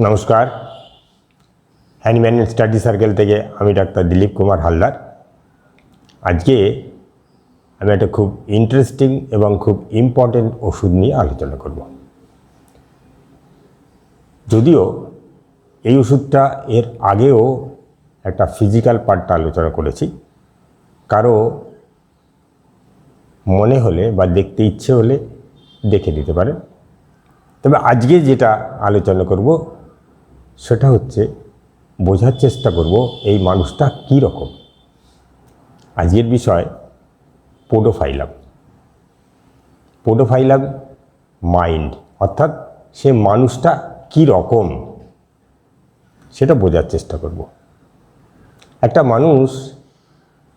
নমস্কার, animal study circle থেকে আমি ডাক্তার দিলীপ কুমার হালদার। আজকে আমি একটা খুব ইন্টারেস্টিং এবং খুব ইম্পর্টেন্ট ওষুধ নিয়ে আলোচনা করব। যদিও এই ওষুধটা এর আগেও একটা ফিজিক্যাল পার্টটা আলোচনা করেছি, কারো মনে হলে বা দেখতে ইচ্ছে হলে দেখে নিতে পারেন। তবে আজকে যেটা আলোচনা করব সেটা হচ্ছে বোঝার চেষ্টা করব এই মানুষটা কী রকম। আজকের বিষয় পোডোফাইলাম। পোডোফাইলাম মাইন্ড, অর্থাৎ সে মানুষটা কী রকম সেটা বোঝার চেষ্টা করব। একটা মানুষ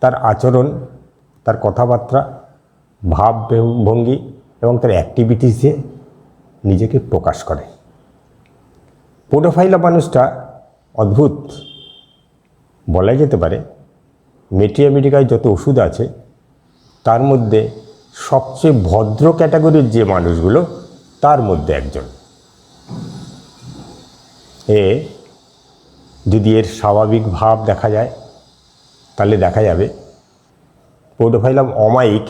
তার আচরণ, তার কথাবার্তা, ভাবভঙ্গি এবং তার অ্যাক্টিভিটিসে নিজেকে প্রকাশ করে। পোডোফাইলা মানুষটা অদ্ভুত বলা যেতে পারে। মেট্রিয়ামেডিকায় যত ওষুধ আছে তার মধ্যে সবচেয়ে ভদ্র ক্যাটাগরির যে মানুষগুলো তার মধ্যে একজন। যদি এর স্বাভাবিক ভাব দেখা যায় তাহলে দেখা যাবে পোডোফাইলাম অমায়িক,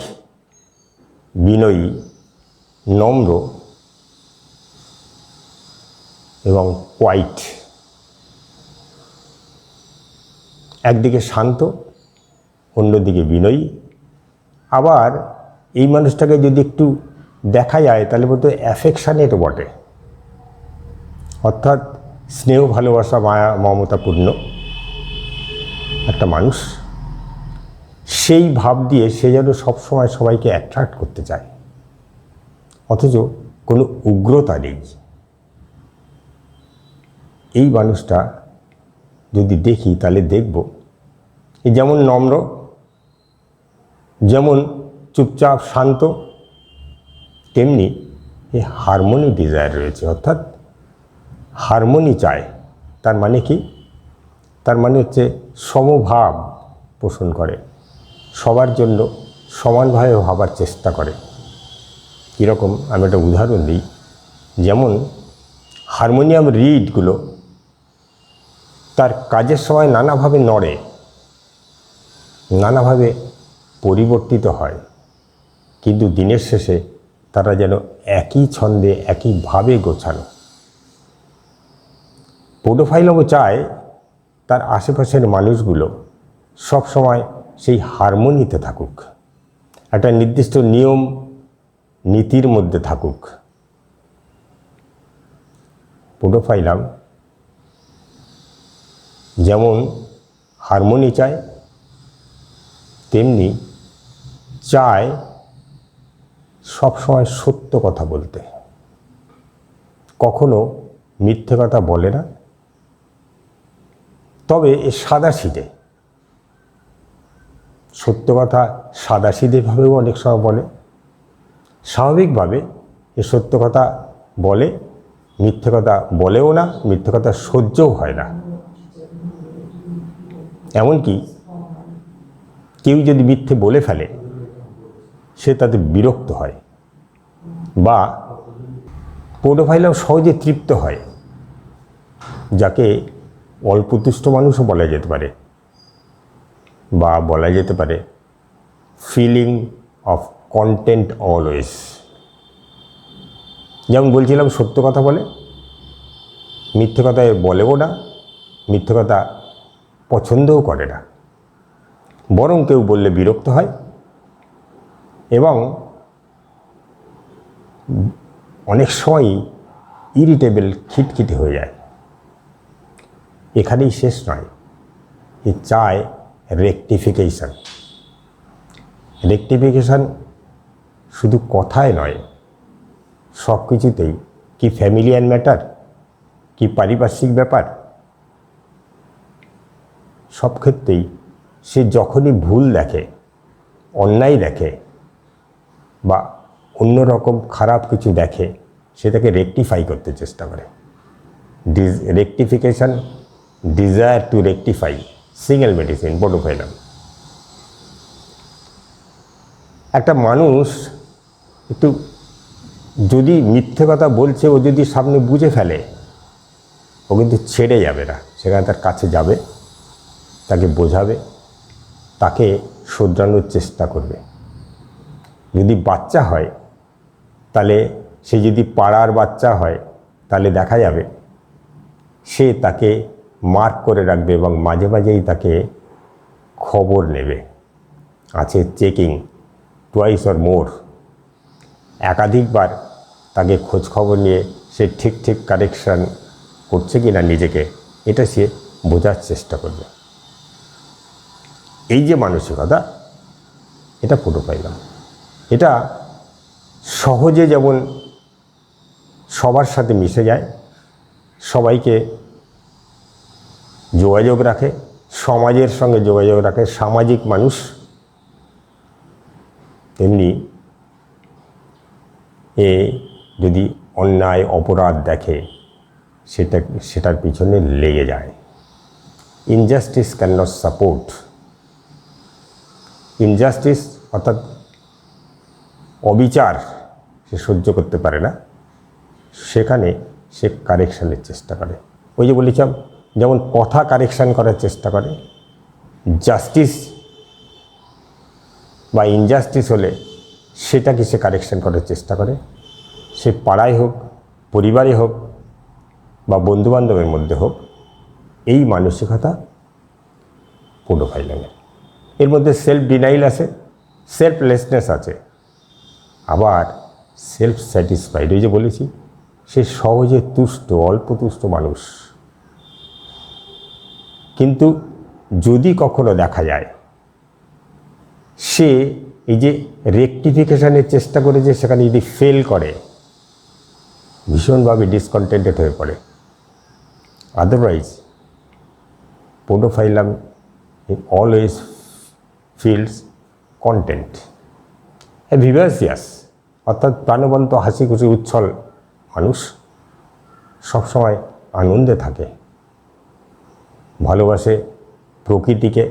বিনয়ী, নম্র এবং কোয়াইট। একদিকে শান্ত, অন্যদিকে বিনয়ী। আবার এই মানুষটাকে যদি একটু দেখা যায় তাহলে বলতে অ্যাফেকশানেটও বটে, অর্থাৎ স্নেহ, ভালোবাসা, মায়া, মমতাপূর্ণ একটা মানুষ। সেই ভাব দিয়ে সে যেন সবসময় সবাইকে অ্যাট্রাক্ট করতে চায়, অথচ কোনো উগ্রতা নেই। এই মানুষটা যদি দেখি তাহলে দেখব যেমন নম্র, যেমন চুপচাপ শান্ত, তেমনি এই হারমোনি ডিজায়ার রয়েছে, অর্থাৎ হারমোনি চায়। তার মানে কি? তার মানে হচ্ছে সমভাব পোষণ করে, সবার জন্য সমানভাবে ভাবার চেষ্টা করে। কীরকম আমি একটা উদাহরণ দিই। যেমন হারমোনিয়াম রিডগুলো তার কাজের সময় নানাভাবে নড়ে, নানাভাবে পরিবর্তিত হয়, কিন্তু দিনের শেষে তারা যেন একই ছন্দে, একইভাবে গোছানো। পোডোফাইলামও চায় তার আশেপাশের মানুষগুলো সব সময় সেই হারমোনিতে থাকুক, একটা নির্দিষ্ট নিয়ম নীতির মধ্যে থাকুক। পোডোফাইলাম যেমন হারমোনি চায়, তেমনি চায় সবসময় সত্য কথা বলতে। কখনো মিথ্যে কথা বলে না, তবে এ সাদাসিধে সত্য কথা সাদাসিধেভাবেও অনেক সময় বলে। স্বাভাবিকভাবে এ সত্য কথা বলে, মিথ্যে কথা বলেও না, মিথ্যে কথা সহ্যও হয় না। এমনকি কেউ যদি মিথ্যে বলে ফেলে সে তাতে বিরক্ত হয়, বা পোডোফাইলাম সহজে তৃপ্ত হয়, যাকে অল্পতুষ্ট মানুষও বলা যেতে পারে, বা বলা যেতে পারে ফিলিং অফ কন্টেন্ট অলওয়েজ। যেমন বলছিলাম, সত্য কথা বলে, মিথ্যে কথায় বলেও না, মিথ্যে কথা পছন্দও করে না, বরং কেউ বললে বিরক্ত হয় এবং অনেক সময়ই ইরিটেবল, খিটখিটে হয়ে যায়। এখানেই শেষ নয়, এ চায় রেকটিফিকেশন। রেকটিফিকেশন শুধু কথায় নয়, সব কিছুতেই। কি ফ্যামিলিয়ার ম্যাটার, কি পারিপার্শ্বিক ব্যাপার, সব ক্ষেত্রেই সে যখনই ভুল দেখে, অন্যায় দেখে বা অন্যরকম খারাপ কিছু দেখে, সেটাকে রেকটিফাই করতে চেষ্টা করে। Rectification, desire to rectify, single medicine podophyllum. একটা মানুষ একটু যদি মিথ্যে কথা বলছে ও যদি সামনে বুঝে ফেলে, ও কিন্তু ছেড়ে যাবে না, সেখানে তার কাছে যাবে, তাকে বোঝাবে, তাকে শোধরানোর চেষ্টা করবে। যদি বাচ্চা হয় তাহলে সে যদি পাড়ার বাচ্চা হয় তাহলে দেখা যাবে সে তাকে মার্ক করে রাখবে এবং মাঝে মাঝেই তাকে খবর নেবে, আছে চেকিং টুয়াইস অর মোর, একাধিকবার তাকে খোঁজ খবর নিয়ে সে ঠিক ঠিক কারেকশান করছে কি না নিজেকে, এটা সে বোঝার চেষ্টা করবে। এই যে মানসিকতা, এটা প্রোটোফাইলাম। এটা সহজে যেমন সবার সাথে মিশে যায়, সবাইকে যোগাযোগ রাখে, সমাজের সঙ্গে যোগাযোগ রাখে, সামাজিক মানুষ, তেমনি এ যদি অন্যায় অপরাধ দেখে সেটার পিছনে লেগে যায়। Injustice can not support, injustice অর্থাৎ অবিচার সে সহ্য করতে পারে না, সেখানে সে কারেকশানের চেষ্টা করে। ওই যে বলেছিলাম, যেমন কথা কারেকশান করার চেষ্টা করে, জাস্টিস বা ইনজাস্টিস হলে সেটাকে সে কারেকশান করার চেষ্টা করে, সে পাড়ায় হোক, পরিবারে হোক বা বন্ধুবান্ধবের মধ্যে হোক। এই মানসিকতা প্রোটোফাইলিংয়ের। এর মধ্যে সেলফ ডিনাইল আছে, সেলফলেসনেস আছে, আবার সেলফ স্যাটিসফাইড। ওই যে বলেছি, সে সহজে তুষ্ট, অল্প তুষ্ট মানুষ। কিন্তু যদি কখনো দেখা যায় সে এই যে রেকটিফিকেশানের চেষ্টা করে, যে সেখানে যদি ফেল করে, ভীষণভাবে ডিসকন্টেন্টেড হয়ে পড়ে। আদারওয়াইজ প্রোটোফাইলাম অলওয়েজ ফিলস কন্টেন্ট, ভিভাসিয়াস অর্থাৎ প্রাণবন্ত, হাসি খুশি, উচ্ছল মানুষ, সবসময় আনন্দে থাকে, ভালোবাসে প্রকৃতিকে,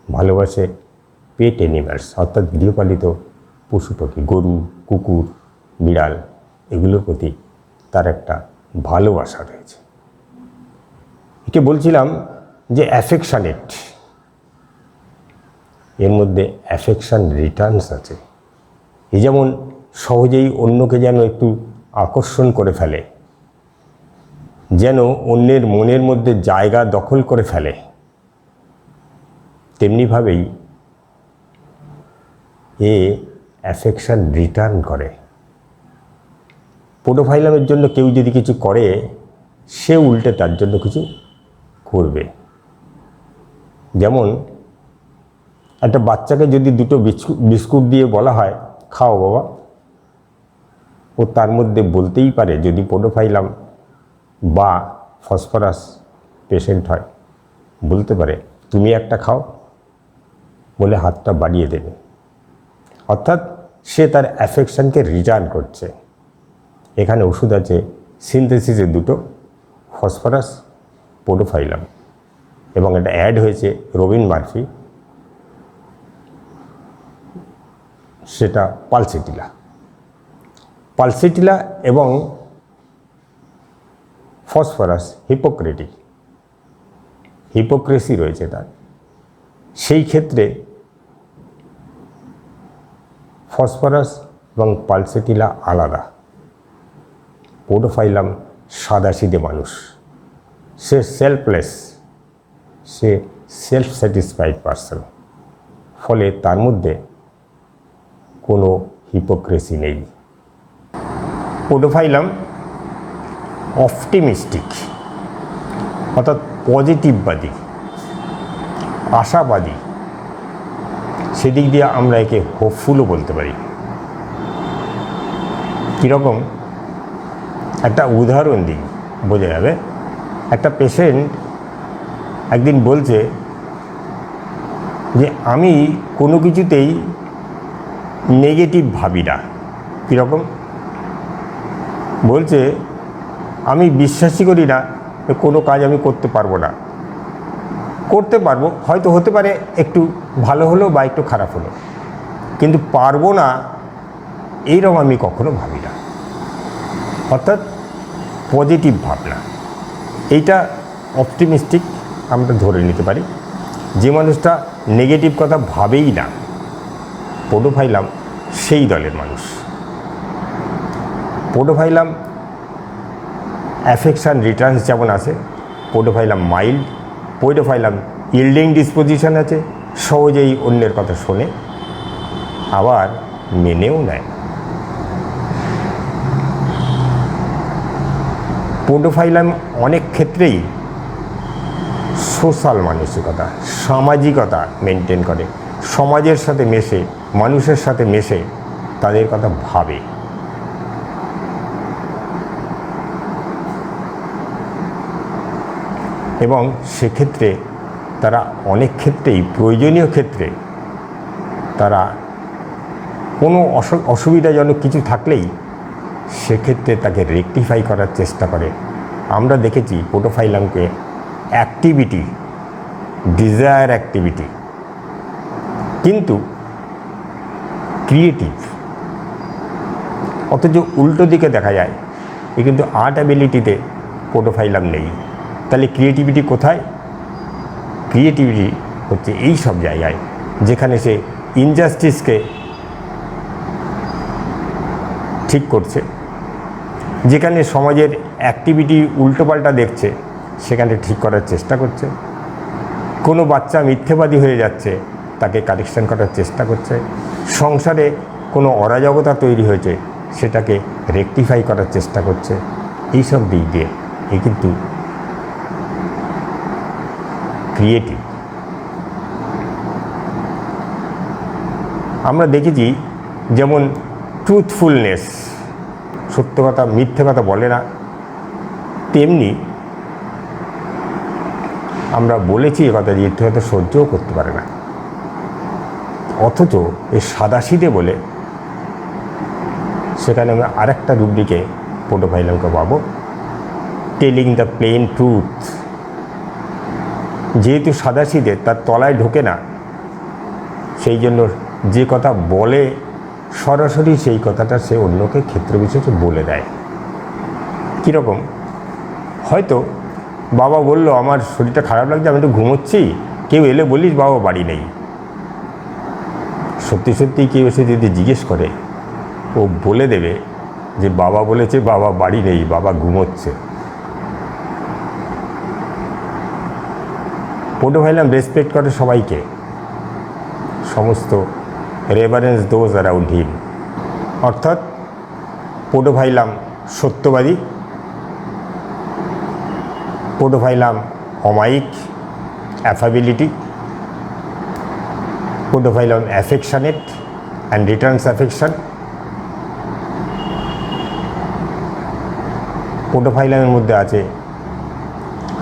ভালোবাসে পেট অ্যানিমালস অর্থাৎ গৃহপালিত পশু পাখি, গরু, কুকুর, বিড়াল, এগুলোর প্রতি তার একটা ভালোবাসা রয়েছে। একে বলছিলাম যে অ্যাফেকশানেট, এর মধ্যে অ্যাফেকশান রিটার্নস আছে। এই যেমন সহজেই অন্যকে যেন একটু আকর্ষণ করে ফেলে, যেন অন্যের মনের মধ্যে জায়গা দখল করে ফেলে, তেমনিভাবেই এ অ্যাফেকশান রিটার্ন করে। প্রোটোফাইলামের জন্য কেউ যদি কিছু করে, সে উল্টে তার জন্য কিছু করবে। যেমন একটা বাচ্চাকে যদি দুটো বিস্কুট দিয়ে বলা হয়, খাও বাবা, ও তার মধ্যে বলতেই পারে, যদি প্রোটোফাইলাম বা ফসফরাস পেশেন্ট হয়, বলতে পারে তুমি একটা খাও, বলে হাতটা বাড়িয়ে দেবে। অর্থাৎ সে তার অ্যাফেকশানকে রিটার্ন করছে। এখানে ওষুধ আছে সিনথেসিসের দুটো, ফসফরাস, প্রোটোফাইলাম, এবং এটা অ্যাড হয়েছে রবিন মার্ফি, সেটা পালসেটিলা। পালসেটিলা এবং ফসফরাস হিপোক্রেসি রয়েছে তার। সেই ক্ষেত্রে ফসফরাস এবং পালসেটিলা আলাদা। প্রোটোফাইলাম সাদাসিধে মানুষ, সে সেলফলেস, সে সেলফ স্যাটিসফাইড পারসন, ফলে তার মধ্যে কোনো হিপোক্রেসি নেই। প্রোটোফাইলাম অপটিমিস্টিক অর্থাৎ পজিটিভবাদী, আশাবাদী, সেদিক দিয়ে আমরা একে হোপফুলও বলতে পারি। কীরকম, একটা উদাহরণ দিই, বোঝা যাবে। একটা পেশেন্ট একদিন বলছে যে আমি কোনো কিছুতেই নেগেটিভ ভাবি না। কীরকম বলছে, আমি বিশ্বাসই করি না কোনো কাজ আমি করতে পারবো না, করতে পারবো, হয়তো হতে পারে একটু ভালো হলো বা একটু খারাপ হলো, কিন্তু পারবো না এইরকম আমি কখনো ভাবি না। অর্থাৎ পজিটিভ ভাবনা। এইটা অপটিমিস্টিক আমরা ধরে নিতে পারি। যে মানুষটা নেগেটিভ কথা ভাবেই না, পোডোফাইলাম সেই দলের মানুষ। পোডোফাইলাম অ্যাফেকশান রিটার্নস যেমন আছে, podophyllum mild, podophyllum yielding disposition আছে, সহজেই অন্যের কথা শোনে, আবার মেনেও নেয়। পোডোফাইলাম অনেক ক্ষেত্রেই সোশ্যাল মানসিকতা, সামাজিকতা মেনটেন করে, সমাজের সাথে মেশে, মানুষের সাথে মেশে তাদের কথা ভাবে। এবং সেক্ষেত্রে তারা অনেক ক্ষেত্রেই, প্রয়োজনীয় ক্ষেত্রে তারা কোনো অসুবিধাজনক কিছু থাকলেই সেক্ষেত্রে তাকে রেকটিফাই করার চেষ্টা করে। আমরা দেখেছি পোডোফাইলামকে অ্যাক্টিভিটি, ডিজায়ার অ্যাক্টিভিটি, কিন্তু ক্রিয়েটিভ। অথচ উল্টো দিকে দেখা যায় এ কিন্তু আর্ট অ্যাবিলিটিতে পোডোফাইলাম নেই। তাহলে ক্রিয়েটিভিটি কোথায়? ক্রিয়েটিভিটি হচ্ছে এই সব জায়গায় যেখানে সে ইনজাস্টিসকে ঠিক করছে, যেখানে সমাজের অ্যাক্টিভিটি উল্টোপাল্টা দেখছে সেখানে ঠিক করার চেষ্টা করছে। কোনো বাচ্চা মিথ্যেবাদী হয়ে যাচ্ছে, তাকে কারেকশন করার চেষ্টা করছে। সংসারে কোনো অরাজকতা তৈরি হয়েছে, সেটাকে রেকটিফাই করার চেষ্টা করছে। এইসব দিক দিয়ে এ কিন্তু ক্রিয়েটিভ। আমরা দেখেছি যেমন ট্রুথফুলনেস, সত্য কথা মিথ্যে কথা বলে না, তেমনি আমরা বলেছি এ কথা যে হয়তো সহ্যও করতে পারে না, অথচ এ সাদাসিধে বলে সেখানে আমরা আরেকটা রুব্রিকে পোডোফাইলামকে পাবো, টেলিং দ্য প্লেন ট্রুথ। যেহেতু সাদাসিধে তার তলায় ঢোকে না, সেই জন্য যে কথা বলে সরাসরি সেই কথাটা সে অন্যকে ক্ষেত্র বিশেষে বলে দেয়। কীরকম? হয়তো বাবা বলল আমার শরীরটা খারাপ লাগছে, আমি একটু ঘুমোচ্ছি, কেউ এলে বলিস বাবা বাড়ি নেই। সত্যি সত্যি কেউ এসে যদি জিজ্ঞেস করে, ও বলে দেবে যে বাবা বলেছে বাবা বাড়ি নেই, বাবা ঘুমোচ্ছে। পোডোফাইলাম রেসপেক্ট করে সবাইকে, সমস্ত রেভারেন্স দোজ অ্যারাউন্ড হিম। অর্থাৎ পোডোফাইলাম সত্যবাদী, পোডোফাইলাম অমায়িক, affability, podophyllum affectionate and returns affection. পোডোফাইলামের মধ্যে আছে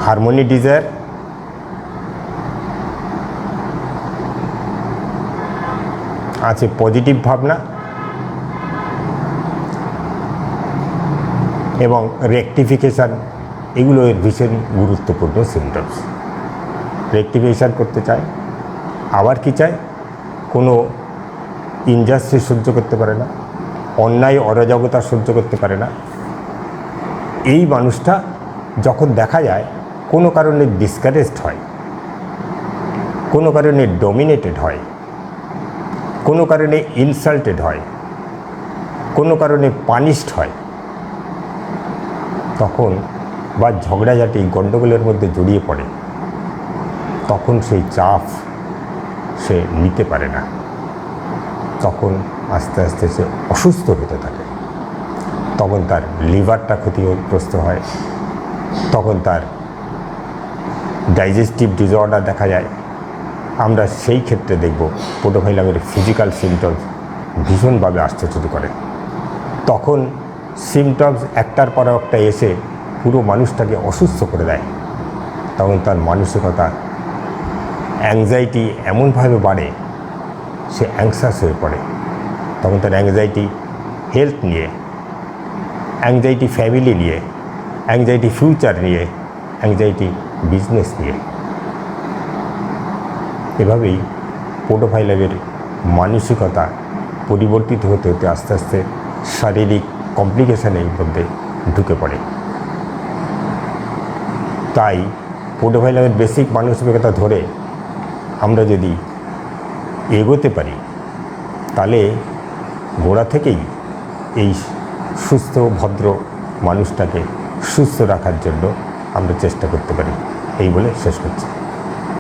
হারমোনি ডিজায়ার, আছে পজিটিভ ভাবনা এবং রেকটিফিকেশান। এগুলো এর ভীষণ গুরুত্বপূর্ণ সিমটমস। রেকটিফিকেশান করতে চায়, আবার কি চায়, কোনো ইনজাস্টিস সহ্য করতে পারে না, অন্যায় অরাজকতা সহ্য করতে পারে না। এই মানুষটা যখন দেখা যায় কোনো কারণে ডিসকারেজড হয়, কোনো কারণে ডমিনেটেড হয়, কোনো কারণে ইনসাল্টেড হয়, কোনো কারণে পানিশড হয়, তখন বা ঝগড়াঝাটি গণ্ডগোলের মধ্যে জড়িয়ে পড়ে, তখন সেই চাপ সে নিতে পারে না। তখন আস্তে আস্তে সে অসুস্থ হতে থাকে, তখন তার লিভারটা ক্ষতিগ্রস্ত হয়, তখন তার ডাইজেস্টিভ ডিসঅর্ডার দেখা যায়। আমরা সেই ক্ষেত্রে দেখব পোডোফাইলামের ফিজিক্যাল সিমটমস ভীষণভাবে আসতে শুরু করে। তখন সিমটমস একটার পর একটা এসে পুরো মানুষটাকে অসুস্থ করে দেয়। তখন তার মানসিকতা, অ্যাংজাইটি এমনভাবে বাড়ে, সে অ্যাংসাস হয়ে পড়ে। তখন তার অ্যাংজাইটি হেলথ নিয়ে, অ্যাংজাইটি ফ্যামিলি নিয়ে, অ্যাংজাইটি ফিউচার নিয়ে, অ্যাংজাইটি বিজনেস নিয়ে। এভাবেই পোডোফাইলামের মানসিকতা পরিবর্তিত হতে হতে আস্তে আস্তে শারীরিক কমপ্লিকেশানের মধ্যে ঢুকে পড়ে। তাই প্রোটোফাইলামের বেসিক মানসিকতা ধরে আমরা যদি এগোতে পারি তাহলে গোড়া থেকেই এই সুস্থ ভদ্র মানুষটাকে সুস্থ রাখার জন্য আমরা চেষ্টা করতে পারি। এই বলে শেষ করছি।